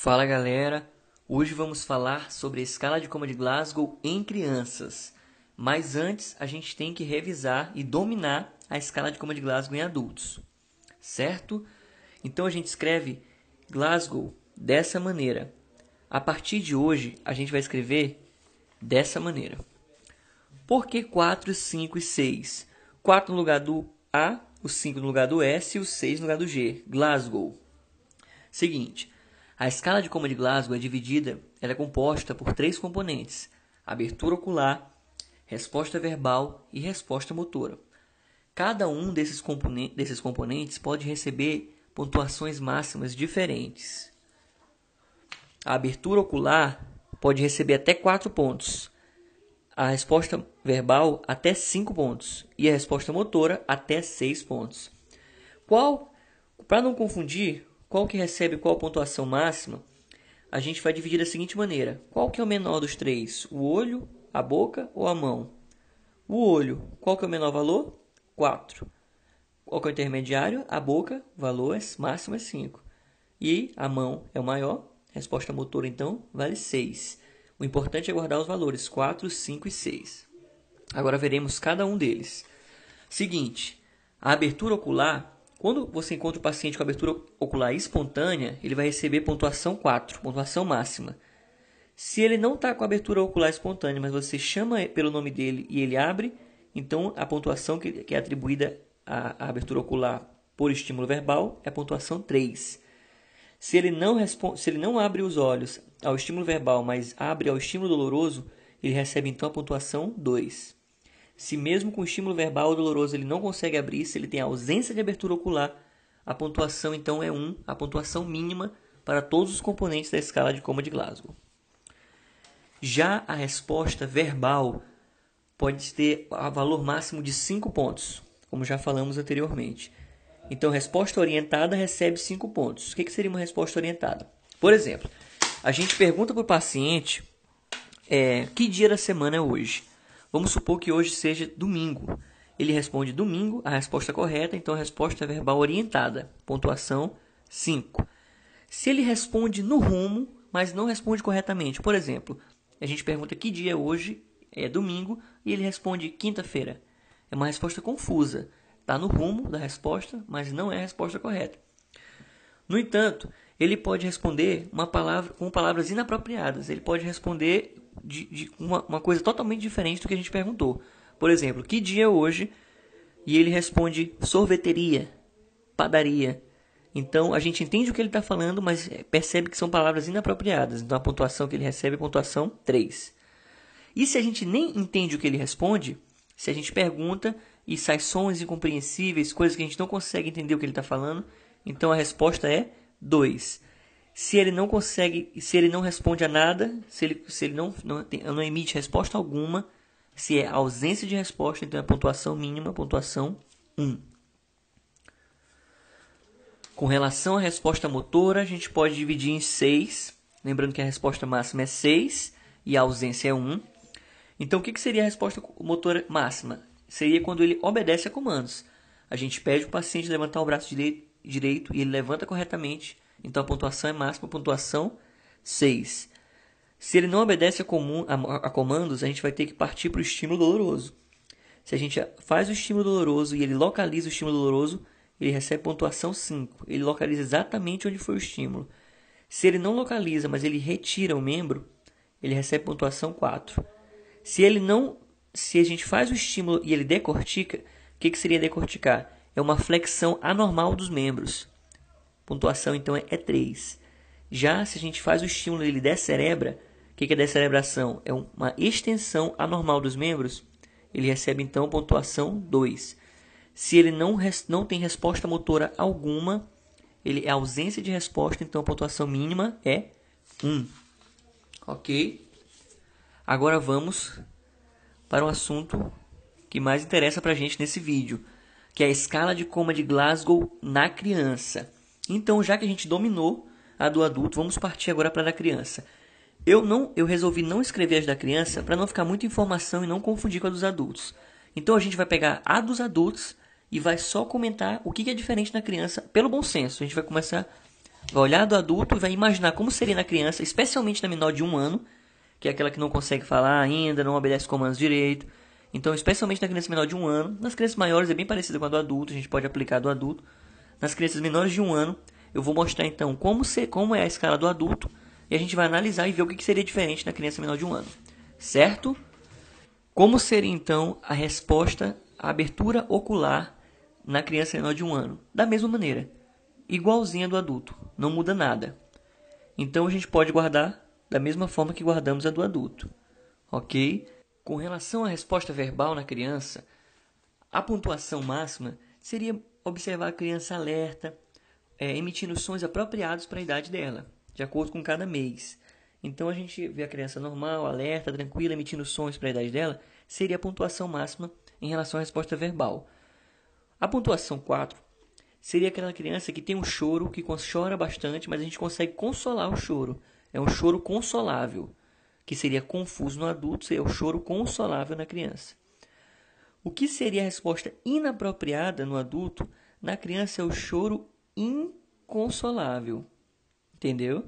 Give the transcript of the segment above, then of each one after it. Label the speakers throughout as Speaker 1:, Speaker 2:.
Speaker 1: Fala galera, hoje vamos falar sobre a escala de coma de Glasgow em crianças. Mas antes a gente tem que revisar e dominar a escala de coma de Glasgow em adultos, certo? Então a gente escreve Glasgow dessa maneira. A partir de hoje a gente vai escrever dessa maneira. Por que 4, 5 e 6? 4 no lugar do A, o 5 no lugar do S e o 6 no lugar do G. Glasgow. Seguinte, a escala de coma de Glasgow ela é composta por 3 componentes: abertura ocular, resposta verbal e resposta motora. Cada um desses componentes pode receber pontuações máximas diferentes. A abertura ocular pode receber até 4 pontos, a resposta verbal até 5 pontos e a resposta motora até 6 pontos. Para não confundir, qual que recebe qual pontuação máxima, a gente vai dividir da seguinte maneira. Qual que é o menor dos três? O olho, a boca ou a mão? O olho, qual que é o menor valor? 4. Qual que é o intermediário? A boca, valor máximo é 5. E a mão é o maior, resposta motora então vale 6. O importante é guardar os valores 4, 5 e 6. Agora veremos cada um deles. Seguinte, a abertura ocular. Quando você encontra o paciente com abertura ocular espontânea, ele vai receber pontuação 4, pontuação máxima. Se ele não está com abertura ocular espontânea, mas você chama pelo nome dele e ele abre, então a pontuação que é atribuída à abertura ocular por estímulo verbal é a pontuação 3. Se ele não abre os olhos ao estímulo verbal, mas abre ao estímulo doloroso, ele recebe então a pontuação 2. Se mesmo com estímulo verbal doloroso ele não consegue abrir, se ele tem ausência de abertura ocular, a pontuação então é 1, a pontuação mínima para todos os componentes da escala de coma de Glasgow. Já a resposta verbal pode ter a valor máximo de 5 pontos, como já falamos anteriormente. Então, resposta orientada recebe 5 pontos. O que seria uma resposta orientada? Por exemplo, a gente pergunta para o paciente que dia da semana é hoje. Vamos supor que hoje seja domingo. Ele responde domingo, a resposta correta, então a resposta é verbal orientada, pontuação 5. Se ele responde no rumo, mas não responde corretamente, por exemplo, a gente pergunta que dia é hoje, é domingo, e ele responde quinta-feira. É uma resposta confusa, está no rumo da resposta, mas não é a resposta correta. No entanto, ele pode responder com palavras inapropriadas, ele pode responder de uma coisa totalmente diferente do que a gente perguntou. Por exemplo, que dia é hoje? E ele responde sorveteria, padaria. Então, a gente entende o que ele está falando, mas percebe que são palavras inapropriadas. Então, a pontuação que ele recebe é pontuação 3. E se a gente nem entende o que ele responde, se a gente pergunta e sai sons incompreensíveis, coisas que a gente não consegue entender o que ele está falando, então a resposta é 2. Se ele não consegue, se ele não responde a nada, se ele não emite resposta alguma, se é ausência de resposta, então é pontuação mínima, pontuação 1. Com relação à resposta motora, a gente pode dividir em 6, lembrando que a resposta máxima é 6 e a ausência é 1. Então, o que seria a resposta motora máxima? Seria quando ele obedece a comandos. A gente pede para o paciente levantar o braço direito e ele levanta corretamente. Então, a pontuação é máxima, pontuação 6. Se ele não obedece a comandos, a gente vai ter que partir para o estímulo doloroso. Se a gente faz o estímulo doloroso e ele localiza o estímulo doloroso, ele recebe pontuação 5. Ele localiza exatamente onde foi o estímulo. Se ele não localiza, mas ele retira o membro, ele recebe pontuação 4. Se a gente faz o estímulo e ele decortica, o que seria decorticar? É uma flexão anormal dos membros. Pontuação então é 3. Já se a gente faz o estímulo e ele descerebra, o que é descerebração? É uma extensão anormal dos membros, ele recebe então pontuação 2. Se ele não tem resposta motora alguma, ele é ausência de resposta, então a pontuação mínima é 1. Ok? Agora vamos para o assunto que mais interessa para a gente nesse vídeo, que é a escala de coma de Glasgow na criança. Então, já que a gente dominou a do adulto, vamos partir agora para a da criança. Eu resolvi não escrever as da criança para não ficar muita informação e não confundir com a dos adultos. Então, a gente vai pegar a dos adultos e vai só comentar o que é diferente na criança pelo bom senso. A gente vai começar Vai olhar do adulto e vai imaginar como seria na criança, especialmente na menor de 1 ano, que é aquela que não consegue falar ainda, não obedece comandos direito. Então, especialmente na criança menor de 1 ano, nas crianças maiores é bem parecida com a do adulto, a gente pode aplicar do adulto. Nas crianças menores de 1 ano, eu vou mostrar então como é a escala do adulto e a gente vai analisar e ver o que seria diferente na criança menor de 1 ano. Certo? Como seria então a resposta à abertura ocular na criança menor de 1 ano? Da mesma maneira, igualzinha do adulto, não muda nada. Então a gente pode guardar da mesma forma que guardamos a do adulto. Ok? Com relação à resposta verbal na criança, a pontuação máxima seria observar a criança alerta, emitindo sons apropriados para a idade dela, de acordo com cada mês. Então a gente vê a criança normal, alerta, tranquila, emitindo sons para a idade dela, seria a pontuação máxima em relação à resposta verbal. A pontuação 4 seria aquela criança que tem um choro, que chora bastante, mas a gente consegue consolar o choro. É um choro consolável, que seria confuso no adulto, seria o choro consolável na criança. O que seria a resposta inapropriada no adulto, na criança é o choro inconsolável. Entendeu?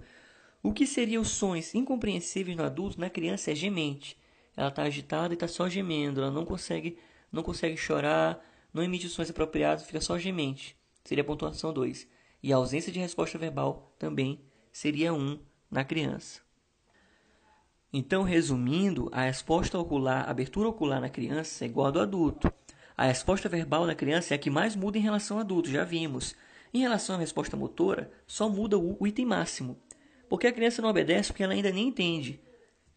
Speaker 1: O que seria os sons incompreensíveis no adulto, na criança é gemente. Ela está agitada e está só gemendo, ela não consegue chorar, não emite sons apropriados, fica só gemente. Seria a pontuação 2. E a ausência de resposta verbal também seria 1 na criança. Então, resumindo, a resposta ocular, a abertura ocular na criança é igual à do adulto. A resposta verbal na criança é a que mais muda em relação ao adulto, já vimos. Em relação à resposta motora, só muda o item máximo. Porque a criança não obedece porque ela ainda nem entende.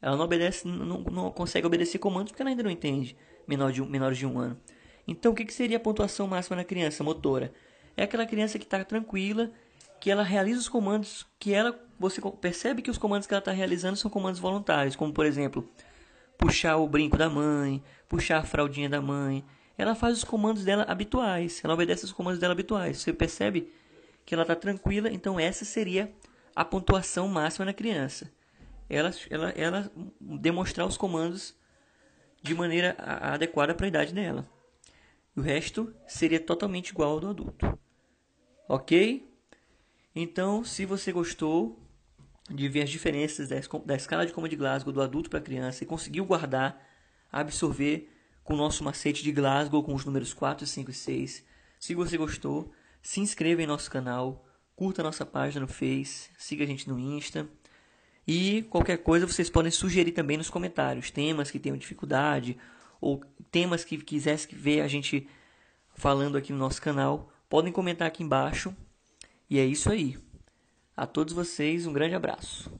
Speaker 1: Ela não obedece, não consegue obedecer comandos porque ela ainda não entende, menores de 1 ano. Então, o que seria a pontuação máxima na criança motora? É aquela criança que está tranquila, que ela realiza os comandos você percebe que os comandos que ela está realizando são comandos voluntários, como por exemplo, puxar o brinco da mãe, puxar a fraldinha da mãe. Ela faz os comandos dela habituais, ela obedece os comandos dela habituais. Você percebe que ela está tranquila, então essa seria a pontuação máxima na criança. Ela demonstrar os comandos de maneira adequada para a idade dela. O resto seria totalmente igual ao do adulto. Ok? Então, se você gostou de ver as diferenças da escala de Coma de Glasgow do adulto para a criança e conseguiu guardar, absorver com o nosso macete de Glasgow com os números 4, 5 e 6. Se você gostou, se inscreva em nosso canal, curta a nossa página no Face, siga a gente no Insta. E qualquer coisa vocês podem sugerir também nos comentários, temas que tenham dificuldade ou temas que quisessem ver a gente falando aqui no nosso canal. Podem comentar aqui embaixo. E é isso aí. A todos vocês, um grande abraço.